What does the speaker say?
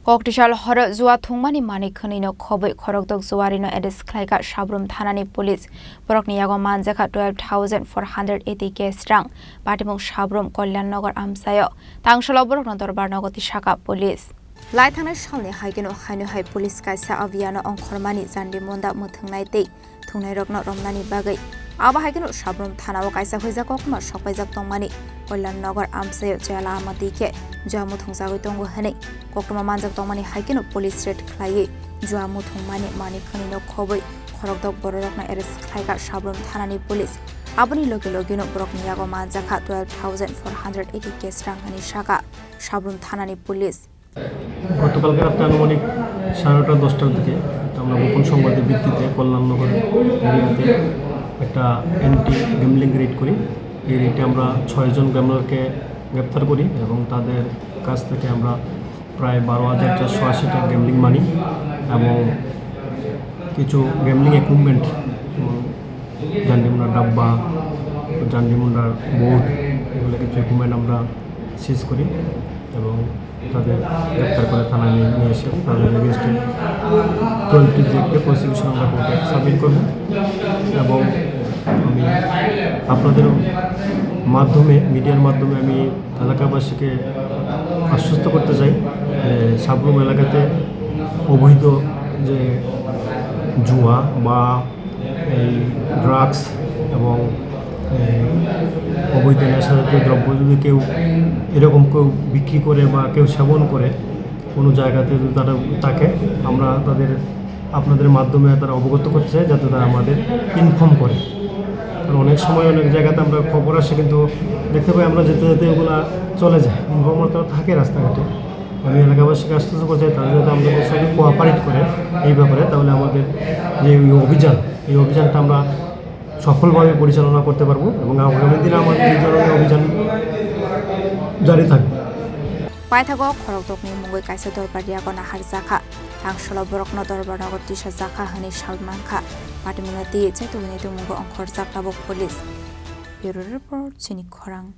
Koktisal Horo Juwa Thungmani Mani Khonino Khobwi Khorokdok Juwari no edis Khlaikha Sabroom Thanani Police Borokni yago manjaka 12,480 case rang Patimung Sabroom Kolyan Nagar Amsayo Tangshala Borokno Dorbar Nogoti Shaka Police Laithana Shalni Haigeno Hainu Hai Police Kaisa Aviano on Khormani Zandi Munda Muthungnai Tei Thungnai Rokno Romnani Bagai Aba Haigeno Sabroom Thana Kaisa Hoiza Kokma Shokpaijak Tongmani Kolyan Nagar Amsayo Jala Amatike Juwa Thungsago Tongo Hane Koktoma Manjak Tongmani Haigeno Police Red Khlai Juwa Thungmani Mani Khonino Khobwi Khorokdok Borokna eres Khlaikha Sabroom Thanani Police Aboni Logino Borokni yago manjaka 12,480 case rangani Shaka Sabroom Thanani Police গতকালকে রাতে আনুমানিক 10:30টার দিকে আমরা গোপন সংবাদের ভিত্তিতে কল্যাণনগর এরিয়াতে একটা অ্যান্টি গ্যাম্বলিং রেড করি। এই রেডে আমরা 6 জন গ্যাম্বলারকে গ্রেপ্তার করি এবং তাদের কাছ থেকে আমরা প্রায় 12,480 গ্যাম্বলিং মানি এবং কিছু গ্যাম্বলিং ইকুইপমেন্ট জান্ডিমুন্ডার ডাব্বা জান্ডিমুন্ডার বোর্ড এগুলো কিছু ইকুইপমেন্ট আমরা সিজ করি এবং তাদের গ্রেপ্তার করে থানায় নিয়ে এসে তাদের এগেইনস্টে 20 যে প্রসিকিউশন আমরা কোর্টে সাবমিট করব এবং আমি আপনাদের মাধ্যমে মিডিয়ার মাধ্যমে আমি এলাকাবাসীকে আশ্বস্ত করতে চাই যে সাবরুম এলাকাতে অবৈধ যে জুয়া বা এই ড্রাগস এবং অবৈধ নেশাজাতীয় দ্রব্য যদি কেউ এরকম কেউ বিক্রি করে বা কেউ সেবন করে কোনো জায়গাতে যদি তারা থাকে আমরা আপনাদের মাধ্যমে তারা অবগত করতে চাই যাতে তারা আমাদের ইনফর্ম করে। কারণ অনেক সময় অনেক জায়গাতে আমরা খবর আসে কিন্তু দেখতে পাই আমরা যেতে যেতে ওগুলো চলে যায়, ইনফর্মার থাকে রাস্তাঘাটে। আমি এলাকাবাসীকে আশ্বস্ত করতে চাই তারা যাতে আমাদের সঙ্গে কোঅপারেট করে এই ব্যাপারে, তাহলে আমাদের যে এই অভিযানটা আমরা সফলভাবে পরিচালনা করতে পারবো এবং আগামী দিনে আমাদের এই ধরনের অভিযান জারি থাকবে। Paithago Khorokdokni Mungoi Kaisa Dorbar Yago Nahar Zakha Tangshala Borokno Dorbar Nagot Tisha Zakha Hani Shalmanka Patimuna Di Chetu Mungo Onkhor Zaktabok Police Bureau Report Chini Khorang